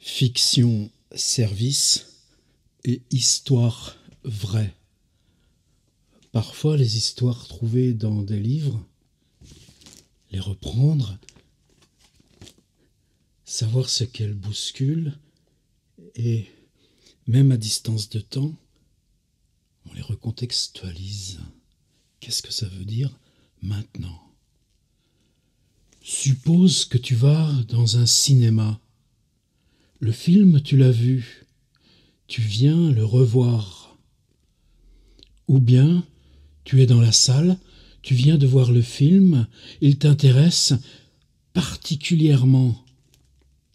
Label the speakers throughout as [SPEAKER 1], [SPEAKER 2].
[SPEAKER 1] Fiction, service et histoire vraie. Parfois, les histoires trouvées dans des livres, les reprendre, savoir ce qu'elles bousculent, et même à distance de temps, on les recontextualise. Qu'est-ce que ça veut dire maintenant? Suppose que tu vas dans un cinéma. Le film, tu l'as vu. Tu viens le revoir. Ou bien, tu es dans la salle, tu viens de voir le film, il t'intéresse particulièrement.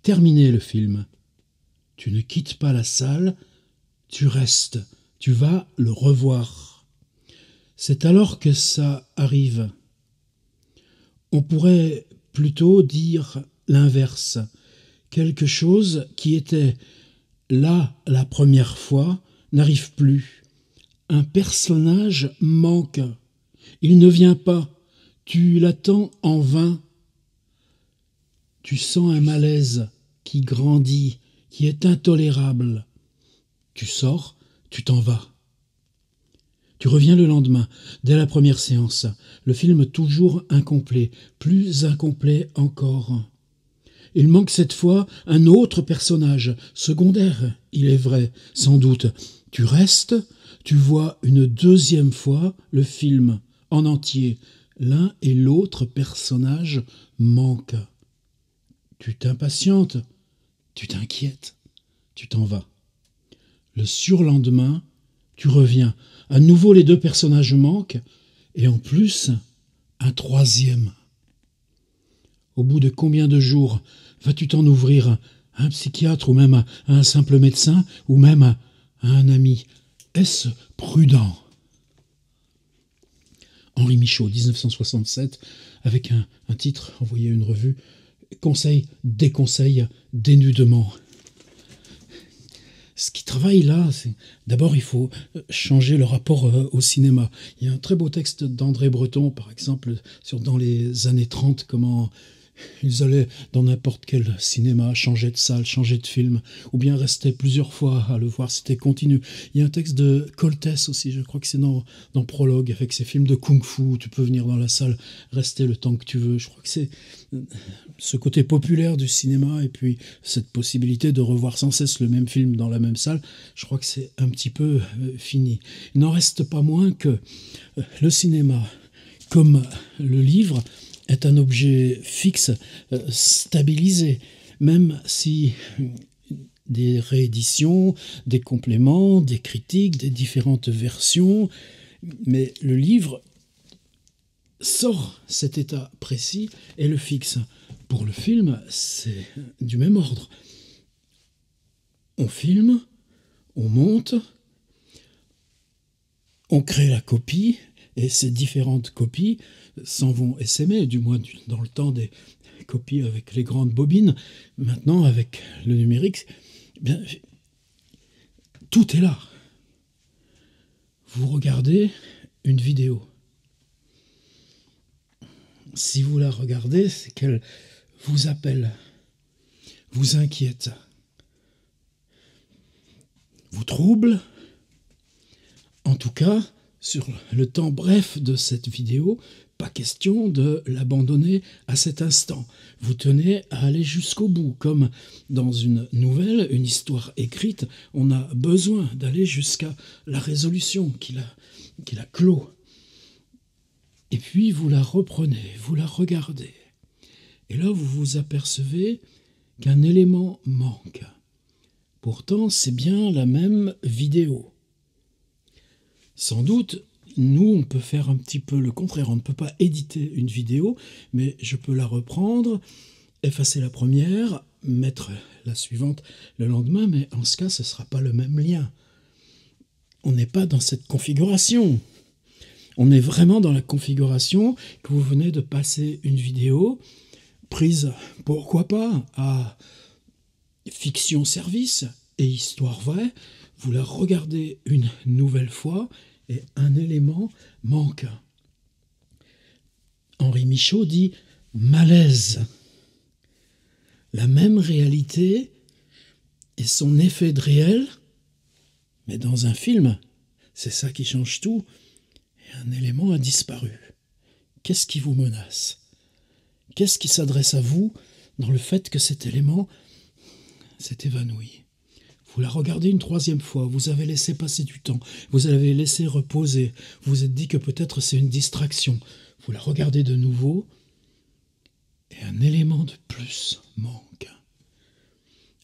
[SPEAKER 1] Terminé le film. Tu ne quittes pas la salle, tu restes, tu vas le revoir. C'est alors que ça arrive. On pourrait plutôt dire l'inverse. Quelque chose qui était là la première fois n'arrive plus. Un personnage manque. Il ne vient pas. Tu l'attends en vain. Tu sens un malaise qui grandit, qui est intolérable. Tu sors, tu t'en vas. Tu reviens le lendemain, dès la première séance. Le film toujours incomplet, plus incomplet encore. Il manque cette fois un autre personnage, secondaire, il est vrai, sans doute. Tu restes, tu vois une deuxième fois le film, en entier. L'un et l'autre personnage manquent. Tu t'impatientes, tu t'inquiètes, tu t'en vas. Le surlendemain, tu reviens. À nouveau, les deux personnages manquent, et en plus, un troisième. Au bout de combien de jours vas-tu t'en ouvrir à un psychiatre ou même à un simple médecin ou même à un ami? Est-ce prudent? Henri Michaud, 1967, avec un titre envoyé à une revue, Conseil, déconseil, dénudement. Ce qui travaille là, c'est d'abord il faut changer le rapport au cinéma. Il y a un très beau texte d'André Breton, par exemple, sur dans les années 30, comment ils allaient dans n'importe quel cinéma, changer de salle, changer de film, ou bien restaient plusieurs fois à le voir, c'était continu. Il y a un texte de Coltès aussi, je crois que c'est dans Prologue, avec ses films de kung-fu, où tu peux venir dans la salle, rester le temps que tu veux. Je crois que c'est ce côté populaire du cinéma, et puis cette possibilité de revoir sans cesse le même film dans la même salle, je crois que c'est un petit peu fini. Il n'en reste pas moins que le cinéma, comme le livre, est un objet fixe, stabilisé, même si des rééditions, des compléments, des critiques, des différentes versions, mais le livre sort cet état précis et le fixe. Pour le film, c'est du même ordre. On filme, on monte, on crée la copie, et ces différentes copies s'en vont essaimer, du moins dans le temps des copies avec les grandes bobines. Maintenant, avec le numérique, bien, tout est là. Vous regardez une vidéo. Si vous la regardez, c'est qu'elle vous appelle, vous inquiète, vous trouble. En tout cas, sur le temps bref de cette vidéo, pas question de l'abandonner à cet instant. Vous tenez à aller jusqu'au bout. Comme dans une nouvelle, une histoire écrite, on a besoin d'aller jusqu'à la résolution qui la clôt. Et puis vous la reprenez, vous la regardez. Et là, vous vous apercevez qu'un élément manque. Pourtant, c'est bien la même vidéo. Sans doute, nous, on peut faire un petit peu le contraire. On ne peut pas éditer une vidéo, mais je peux la reprendre, effacer la première, mettre la suivante le lendemain, mais en ce cas, ce ne sera pas le même lien. On n'est pas dans cette configuration. On est vraiment dans la configuration que vous venez de passer une vidéo, prise, pourquoi pas, à fiction service et histoire vraie. Vous la regardez une nouvelle fois, et un élément manque. Henri Michaud dit « malaise ». La même réalité, et son effet de réel, mais dans un film, c'est ça qui change tout, et un élément a disparu. Qu'est-ce qui vous menace? Qu'est-ce qui s'adresse à vous dans le fait que cet élément s'est évanoui? Vous la regardez une troisième fois, vous avez laissé passer du temps, vous avez laissé reposer, vous vous êtes dit que peut-être c'est une distraction. Vous la regardez de nouveau, et un élément de plus manque.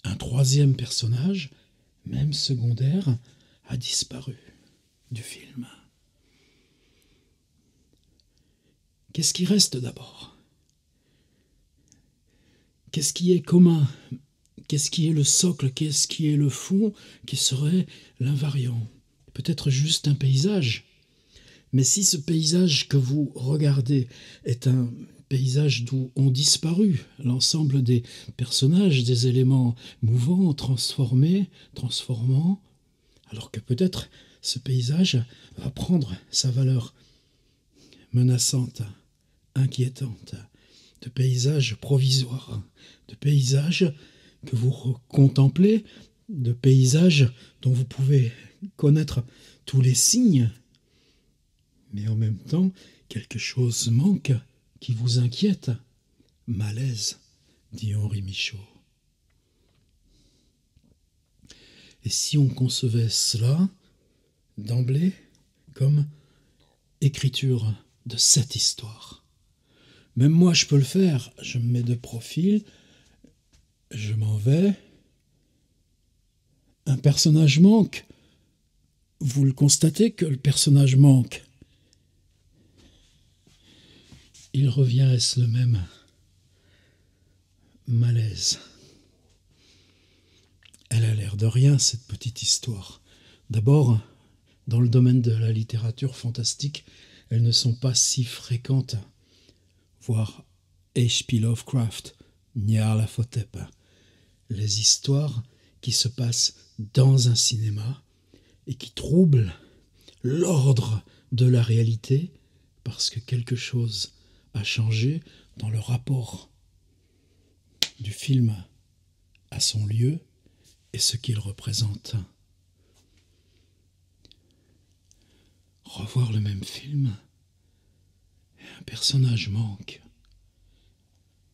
[SPEAKER 1] Un troisième personnage, même secondaire, a disparu du film. Qu'est-ce qui reste d'abord? Qu'est-ce qui est commun? Qu'est-ce qui est le socle? Qu'est-ce qui est le fond qui serait l'invariant? Peut-être juste un paysage. Mais si ce paysage que vous regardez est un paysage d'où ont disparu l'ensemble des personnages, des éléments mouvants, transformés, transformants, alors que peut-être ce paysage va prendre sa valeur menaçante, inquiétante, de paysage provisoire, de paysage que vous contemplez, de paysage dont vous pouvez connaître tous les signes, mais en même temps, quelque chose manque qui vous inquiète. Malaise, dit Henri Michaud. Et si on concevait cela, d'emblée, comme écriture de cette histoire? Même moi, je peux le faire. Je me mets de profil, je m'en vais. Un personnage manque. Vous le constatez que le personnage manque. Il revient, est-ce le même? Malaise. Elle a l'air de rien, cette petite histoire. D'abord, dans le domaine de la littérature fantastique, elles ne sont pas si fréquentes. Voire H.P. Lovecraft, Nyarlathotep. Les histoires qui se passent dans un cinéma et qui troublent l'ordre de la réalité parce que quelque chose a changé dans le rapport du film à son lieu et ce qu'il représente. Revoir le même film et un personnage manque.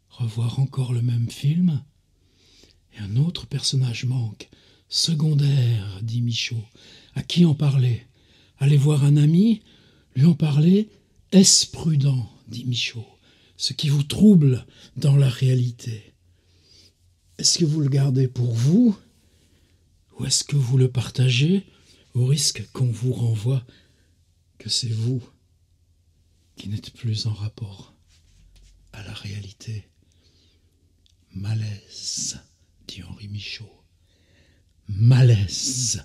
[SPEAKER 1] Revoir encore le même film et un autre personnage manque. Secondaire, dit Michaud. À qui en parler? Aller voir un ami? Lui en parler? Est-ce prudent, dit Michaud, ce qui vous trouble dans la réalité? Est-ce que vous le gardez pour vous ou est-ce que vous le partagez au risque qu'on vous renvoie que c'est vous qui n'êtes plus en rapport à la réalité? Malaise, dit Henri Michaud. Malaise.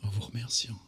[SPEAKER 1] En vous remerciant.